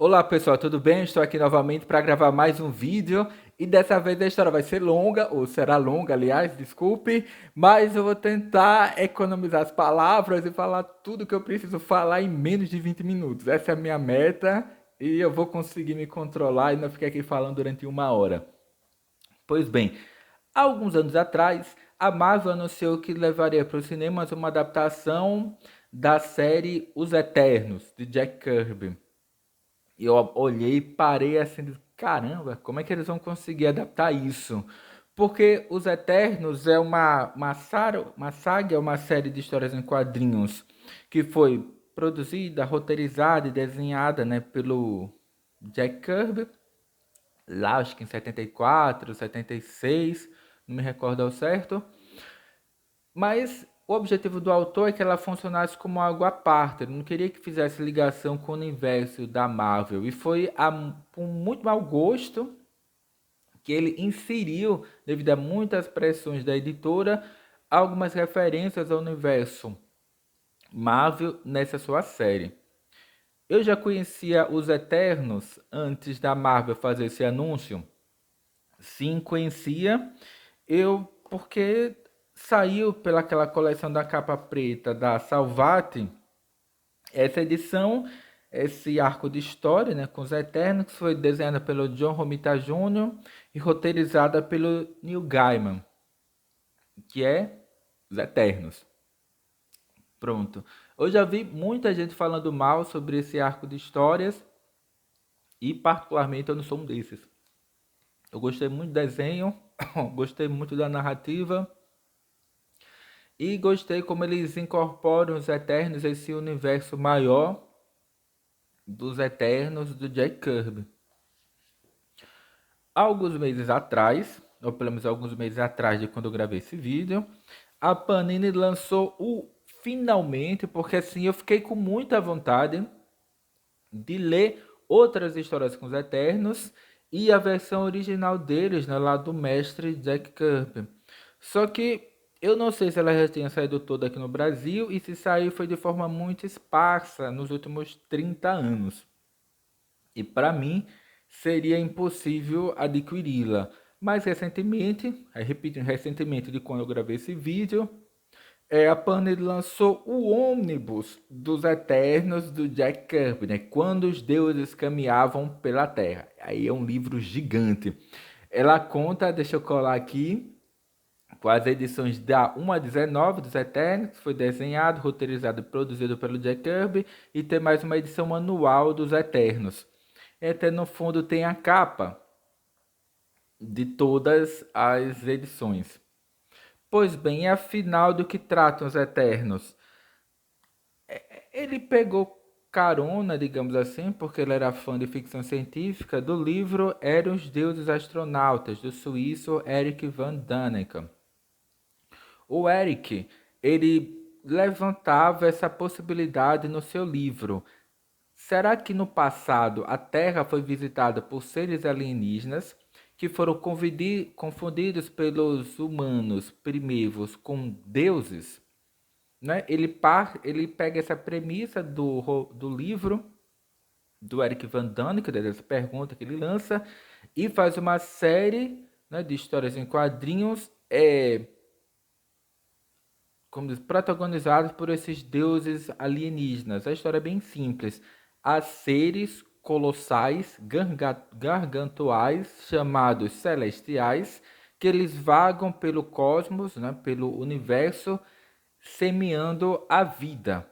Olá pessoal, tudo bem? Estou aqui novamente para gravar mais um vídeo e dessa vez a história vai ser longa, ou será longa, aliás, desculpe, mas eu vou tentar economizar as palavras e falar tudo que eu preciso falar em menos de 20 minutos. Essa é a minha meta e eu vou conseguir me controlar e não ficar aqui falando durante uma hora. Pois bem, há alguns anos atrás, a Marvel anunciou que levaria para os cinemas uma adaptação da série Os Eternos, de Jack Kirby. E eu olhei e parei assim, caramba, como é que eles vão conseguir adaptar isso? Porque Os Eternos é uma saga, é uma série de histórias em quadrinhos que foi produzida, roteirizada e desenhada, né, pelo Jack Kirby, lá acho que em 74, 76, não me recordo ao certo. Mas o objetivo do autor é que ela funcionasse como algo à parte. Ele não queria que fizesse ligação com o universo da Marvel. E foi com muito mau gosto que ele inseriu, devido a muitas pressões da editora, algumas referências ao universo Marvel nessa sua série. Eu já conhecia os Eternos antes da Marvel fazer esse anúncio. Sim, conhecia. Eu, porque saiu pelaquela coleção da capa preta da Salvati, essa edição, esse arco de história, né, com os Eternos, que foi desenhada pelo John Romita Jr. e roteirizada pelo Neil Gaiman, que é os Eternos. Pronto. Eu já vi muita gente falando mal sobre esse arco de histórias e particularmente eu não sou um desses. Eu gostei muito do desenho, gostei muito da narrativa. E gostei como eles incorporam os Eternos a esse universo maior dos Eternos do Jack Kirby. Alguns meses atrás, ou pelo menos alguns meses atrás de quando eu gravei esse vídeo, a Panini lançou o finalmente, porque assim eu fiquei com muita vontade de ler outras histórias com os Eternos e a versão original deles, né, lá do mestre Jack Kirby. Só que eu não sei se ela já tinha saído toda aqui no Brasil e se saiu foi de forma muito esparsa nos últimos 30 anos. E para mim seria impossível adquiri-la. Mas recentemente, repetindo, recentemente de quando eu gravei esse vídeo, a Panini lançou o ônibus dos Eternos do Jack Kirby, né? Quando os deuses caminhavam pela Terra. Aí é um livro gigante. Ela conta, deixa eu colar aqui, com as edições da 1 a 19 dos Eternos, que foi desenhado, roteirizado e produzido pelo Jack Kirby, e tem mais uma edição anual dos Eternos. Até no fundo tem a capa de todas as edições. Pois bem, afinal do que tratam os Eternos? Ele pegou carona, digamos assim, porque ele era fã de ficção científica, do livro Eram os Deuses Astronautas, do suíço Eric van Däniken. O Eric, ele levantava essa possibilidade no seu livro. Será que no passado a Terra foi visitada por seres alienígenas que foram confundidos pelos humanos primitivos com deuses? Né? Ele pega essa premissa do livro do Eric Van Däniken, dessa pergunta que ele lança, e faz uma série, né, de histórias em quadrinhos como diz, protagonizados por esses deuses alienígenas. A história é bem simples. Há seres colossais, gargantuais, chamados celestiais, que eles vagam pelo cosmos, né, pelo universo, semeando a vida.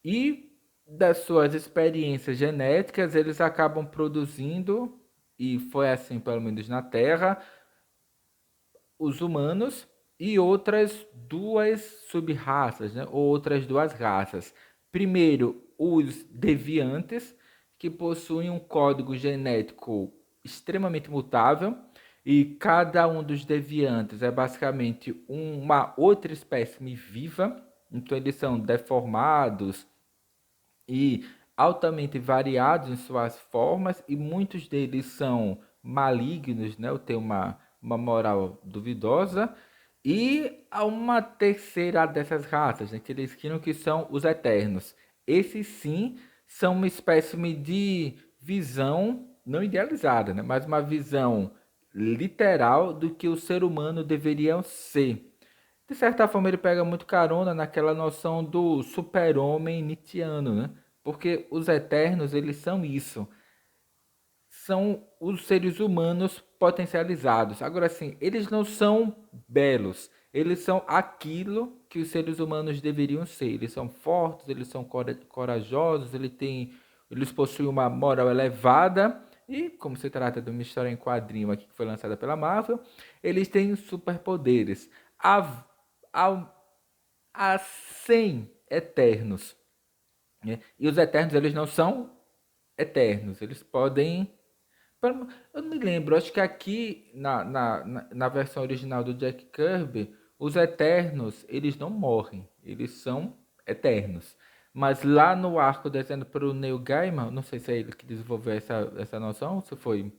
E das suas experiências genéticas, eles acabam produzindo, e foi assim pelo menos na Terra, os humanos e outras duas sub-raças, né? Ou outras duas raças. Primeiro, os deviantes, que possuem um código genético extremamente mutável, e cada um dos deviantes é basicamente uma outra espécie viva, então eles são deformados e altamente variados em suas formas, e muitos deles são malignos, né? Ou têm uma moral duvidosa. E há uma terceira dessas raças, né, que eles criam, que são os Eternos. Esses sim são uma espécie de visão não idealizada, né? Mas uma visão literal do que o ser humano deveria ser. De certa forma, ele pega muito carona naquela noção do super-homem nietzschiano, né? Porque os Eternos, eles são isso, são os seres humanos potencializados. Agora, assim, eles não são belos. Eles são aquilo que os seres humanos deveriam ser. Eles são fortes, eles são corajosos, eles possuem uma moral elevada. E, como se trata de uma história em quadrinho aqui que foi lançada pela Marvel, eles têm superpoderes. Há, há, há 100 Eternos, né? E os Eternos, eles não são eternos. Eles podem eu não me lembro, acho que aqui na versão original do Jack Kirby, os Eternos, eles não morrem, eles são eternos. Mas lá no arco desenhado pelo Neil Gaiman, não sei se é ele que desenvolveu essa noção, se foi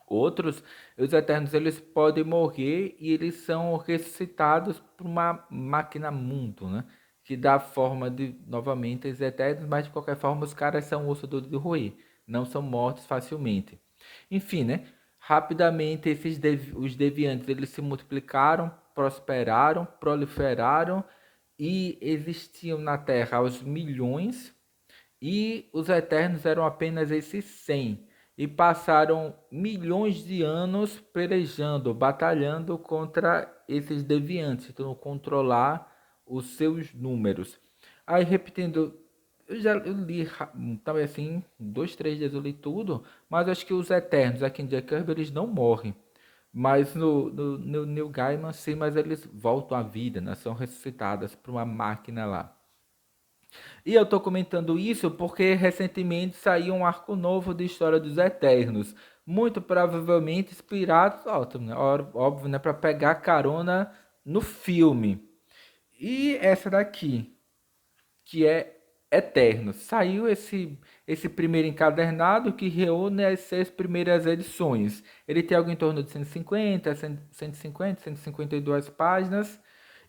outros, os Eternos eles podem morrer e eles são ressuscitados por uma máquina mundo, né? Que dá forma de, novamente, os Eternos, mas de qualquer forma os caras são osso duro de roer, não são mortos facilmente. Enfim, né? Rapidamente os deviantes eles se multiplicaram, prosperaram, proliferaram e existiam na Terra aos milhões e os Eternos eram apenas esses 100 e passaram milhões de anos pelejando, batalhando contra esses deviantes, tentando controlar os seus números. Aí repetindo, eu li, talvez assim, 2, 3 dias eu li tudo, mas acho que os Eternos aqui em Jack Kirby eles não morrem. Mas no Neil Gaiman sim, mas eles voltam à vida, né? São ressuscitadas por uma máquina lá. E eu tô comentando isso porque recentemente saiu um arco novo de História dos Eternos, muito provavelmente inspirado, óbvio, né, óbvio, né, para pegar carona no filme. E essa daqui, que é Eternos, saiu esse primeiro encadernado que reúne as 6 primeiras edições. Ele tem algo em torno de 150, 150, 152 páginas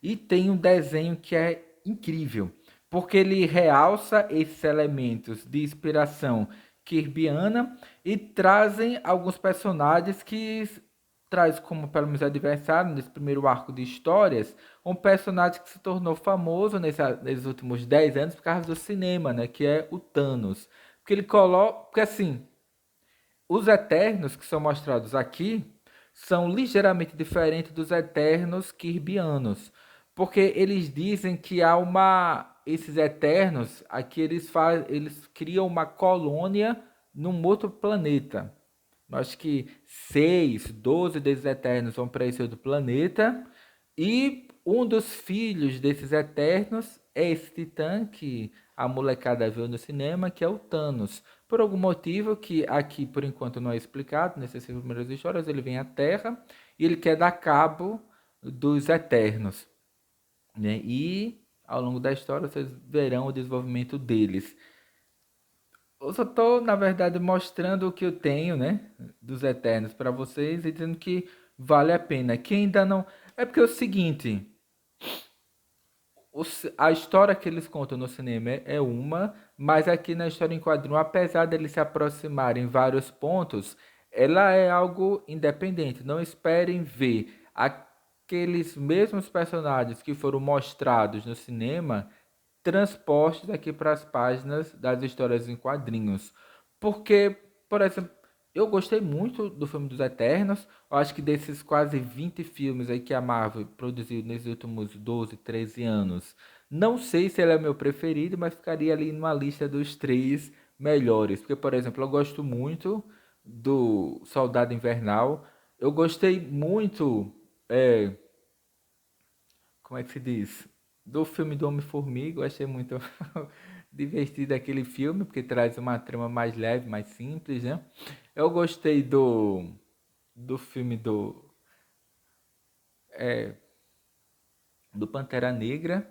e tem um desenho que é incrível porque ele realça esses elementos de inspiração kirbiana e trazem alguns personagens que traz como pelo menos adversário nesse primeiro arco de histórias um personagem que se tornou famoso nesses últimos 10 anos por causa do cinema, né, que é o Thanos. Porque ele coloca, porque assim, os Eternos que são mostrados aqui são ligeiramente diferentes dos Eternos kirbianos, porque eles dizem que há esses Eternos aqui eles criam uma colônia num outro planeta. Acho que 6, 12 desses Eternos vão para esse outro planeta e um dos filhos desses Eternos é esse Titã que a molecada viu no cinema, que é o Thanos. Por algum motivo que aqui por enquanto não é explicado, nessas primeiras histórias, ele vem à Terra e ele quer dar cabo dos Eternos, né? E ao longo da história vocês verão o desenvolvimento deles. Eu só tô, na verdade, mostrando o que eu tenho, né, dos Eternos para vocês e dizendo que vale a pena. Quem ainda não. É porque é o seguinte, a história que eles contam no cinema é uma, mas aqui na história em quadrinho, apesar deles se aproximarem em vários pontos, ela é algo independente. Não esperem ver aqueles mesmos personagens que foram mostrados no cinema transpostos aqui para as páginas das histórias em quadrinhos. Porque, por exemplo, eu gostei muito do filme dos Eternos. Eu acho que desses quase 20 filmes aí que a Marvel produziu nesses últimos 12, 13 anos, não sei se ele é meu preferido, mas ficaria ali numa lista dos 3 melhores. Porque, por exemplo, eu gosto muito do Soldado Invernal. Eu gostei muito, é, como é que se diz? Do filme do Homem-Formiga. Eu achei muito divertido aquele filme, porque traz uma trama mais leve, mais simples, né? Eu gostei do filme do Pantera Negra.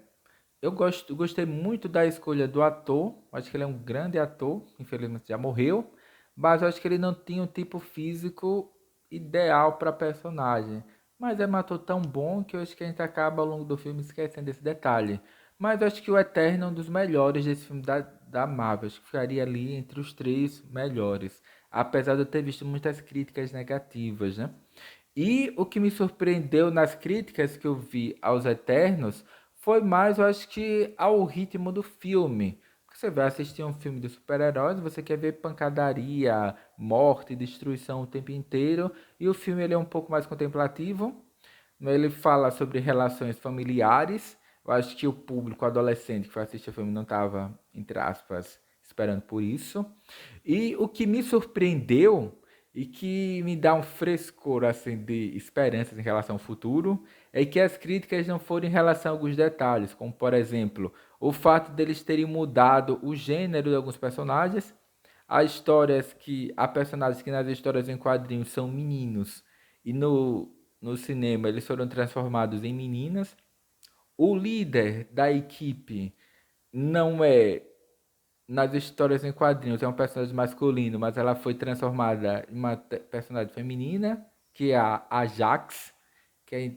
Gostei muito da escolha do ator. Acho que ele é um grande ator. Infelizmente já morreu. Mas eu acho que ele não tinha um tipo físico ideal para personagem. Mas é um ator tão bom que eu acho que a gente acaba ao longo do filme esquecendo desse detalhe. Mas eu acho que o Eterno é um dos melhores desse filme da Marvel. Acho que ficaria ali entre os três melhores. Apesar de eu ter visto muitas críticas negativas, né? E o que me surpreendeu nas críticas que eu vi aos Eternos foi mais, eu acho que, ao ritmo do filme. Porque você vai assistir um filme de super-heróis, você quer ver pancadaria, morte, destruição o tempo inteiro. E o filme ele é um pouco mais contemplativo. Ele fala sobre relações familiares. Eu acho que o público adolescente que foi assistir o filme não estava, entre aspas, esperando por isso. E o que me surpreendeu e que me dá um frescor assim, de esperanças em relação ao futuro é que as críticas não foram em relação a alguns detalhes, como por exemplo, o fato deles terem mudado o gênero de alguns personagens. Há personagens que nas histórias em quadrinhos são meninos e no cinema eles foram transformados em meninas. O líder da equipe não é, nas histórias em quadrinhos, é um personagem masculino, mas ela foi transformada em uma personagem feminina, que é a Ajax, que é,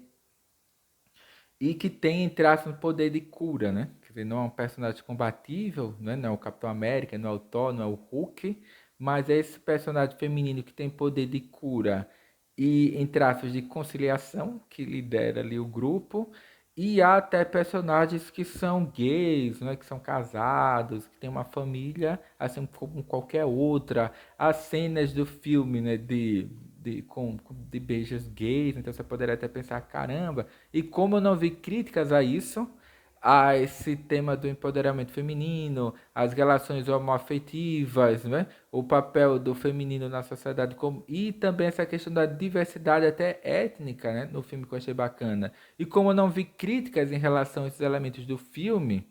e que tem, entre aspas, um poder de cura, né? Quer dizer, não é um personagem combatível, né? Não é o Capitão América, não é o Thor, não é o Hulk, mas é esse personagem feminino que tem poder de cura e, entre aspas, de conciliação, que lidera ali o grupo. E há até personagens que são gays, né, que são casados, que têm uma família, assim como qualquer outra. As cenas do filme, né, de beijos gays, então você poderia até pensar, caramba. E como eu não vi críticas a isso, a esse tema do empoderamento feminino, as relações homoafetivas, né? O papel do feminino na sociedade e também essa questão da diversidade até étnica, né? No filme que eu achei bacana. E como eu não vi críticas em relação a esses elementos do filme,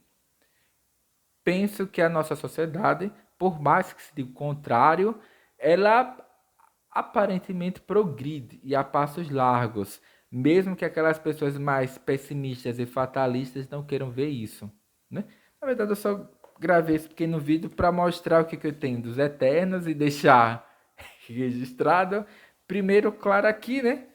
penso que a nossa sociedade, por mais que se diga o contrário, ela aparentemente progride e a passos largos, mesmo que aquelas pessoas mais pessimistas e fatalistas não queiram ver isso, né? Na verdade, eu só gravei esse pequeno vídeo para mostrar o que eu tenho dos Eternos e deixar registrado. Primeiro, claro, aqui, né?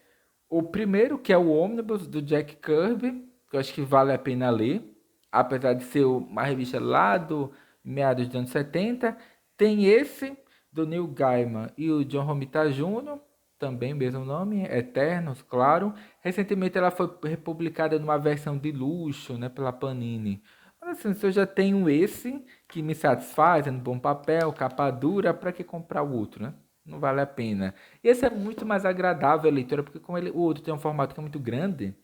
O primeiro, que é o Ônibus, do Jack Kirby, que eu acho que vale a pena ler, apesar de ser uma revista lá do meados dos anos 70. Tem esse, do Neil Gaiman e o John Romita Jr., também mesmo nome, Eternos, claro. Recentemente ela foi republicada numa versão de luxo, né, pela Panini. Mas assim, se eu já tenho esse, que me satisfaz, é no bom papel, capa dura, para que comprar o outro, né? Não vale a pena. E esse é muito mais agradável a leitura, porque como o outro tem um formato que é muito grande,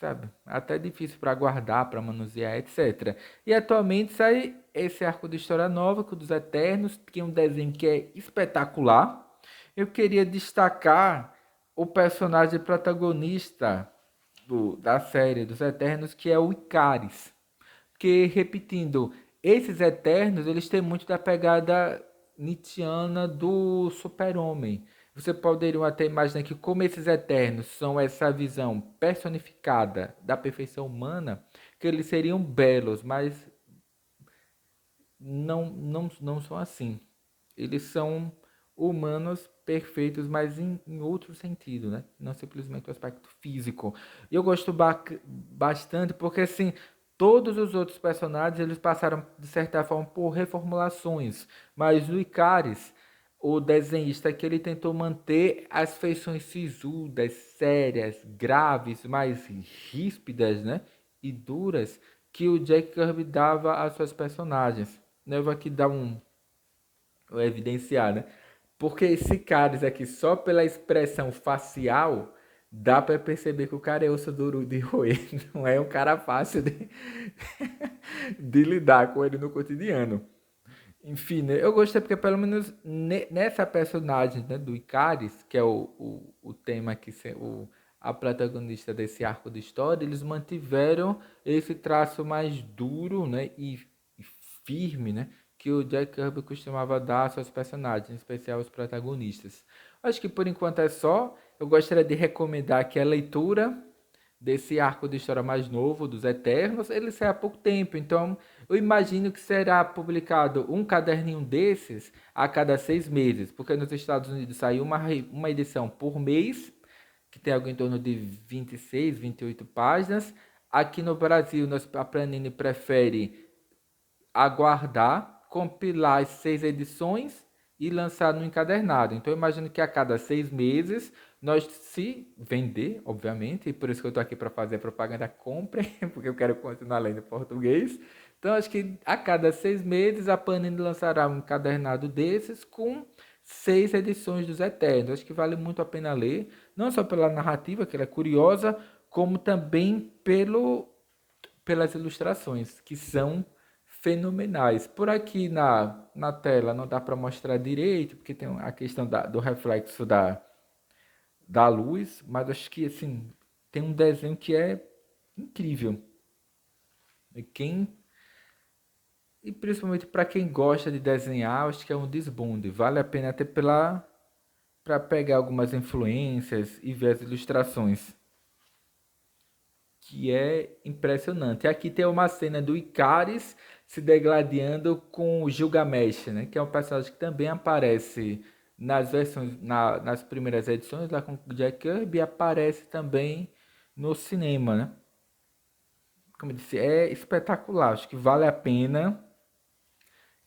sabe? Até difícil para guardar, para manusear, etc. E atualmente sai esse arco de história nova, com dos Eternos, que é um desenho que é espetacular. Eu queria destacar o personagem protagonista da série dos Eternos, que é o Icaris. Que, repetindo, esses Eternos, eles têm muito da pegada nietzschiana do super-homem. Você poderia até imaginar que como esses Eternos são essa visão personificada da perfeição humana, que eles seriam belos, mas não são assim. Eles são humanos perfeitos, mas em outro sentido, né? Não simplesmente o aspecto físico. E eu gosto bastante porque, assim, todos os outros personagens, eles passaram, de certa forma, por reformulações. Mas o Icaris, o desenhista, que ele tentou manter as feições sisudas, sérias, graves, mais ríspidas, né? E duras, que o Jack Kirby dava às suas personagens. Eu vou aqui dar vou evidenciar, né? Porque esse Cálice aqui, só pela expressão facial, dá para perceber que o cara é osso duro de roer. Não é um cara fácil de lidar com ele no cotidiano. Enfim, né? Eu gostei porque pelo menos nessa personagem, né, do Icaris, que é o tema que a protagonista desse arco de história, eles mantiveram esse traço mais duro, né, e firme, né, que o Jack Kirby costumava dar aos seus personagens, em especial aos protagonistas. Acho que por enquanto é só. Eu gostaria de recomendar aqui a leitura desse arco de história mais novo, dos Eternos. Ele sai há pouco tempo, então eu imagino que será publicado um caderninho desses a cada 6 meses, porque nos Estados Unidos sai uma edição por mês, que tem algo em torno de 26, 28 páginas. Aqui no Brasil, a Panini prefere aguardar, compilar as 6 edições e lançar no encadernado. Então, eu imagino que a cada 6 meses, nós se vender, obviamente, e por isso que eu estou aqui para fazer a propaganda, compre, porque eu quero continuar lendo português. Então, acho que a cada 6 meses, a Panini lançará um encadernado desses com 6 edições dos Eternos. Acho que vale muito a pena ler, não só pela narrativa, que ela é curiosa, como também pelas ilustrações, que são fenomenais. Por aqui na tela não dá para mostrar direito, porque tem a questão do reflexo da luz, mas acho que assim, tem um desenho que é incrível. E e principalmente para quem gosta de desenhar, acho que é um desbunde. Vale a pena até para pegar algumas influências e ver as ilustrações, que é impressionante. Aqui tem uma cena do Icaris se degladiando com o Gilgamesh, né? Que é um personagem que também aparece nas versões, nas primeiras edições lá com o Jack Kirby, e aparece também no cinema, né? Como eu disse, é espetacular. Acho que vale a pena.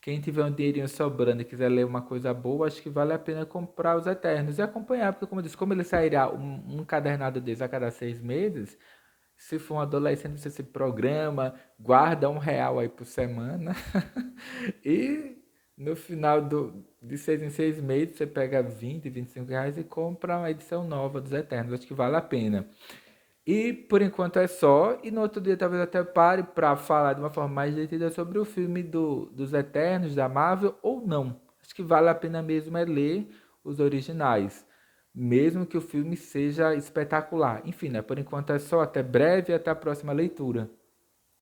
Quem tiver um dinheirinho sobrando e quiser ler uma coisa boa, acho que vale a pena comprar os Eternos e acompanhar, porque como eu disse, como ele sairá um encadernado desse a cada 6 meses, se for um adolescente, você se programa, guarda R$ 1 aí por semana e no final de 6 em 6 meses você pega 20, R$ 25 e compra uma edição nova dos Eternos. Acho que vale a pena. E por enquanto é só. E no outro dia talvez eu até pare para falar de uma forma mais detida sobre o filme dos Eternos da Marvel ou não. Acho que vale a pena mesmo é ler os originais, mesmo que o filme seja espetacular. Enfim, né? Por enquanto é só. Até breve e até a próxima leitura.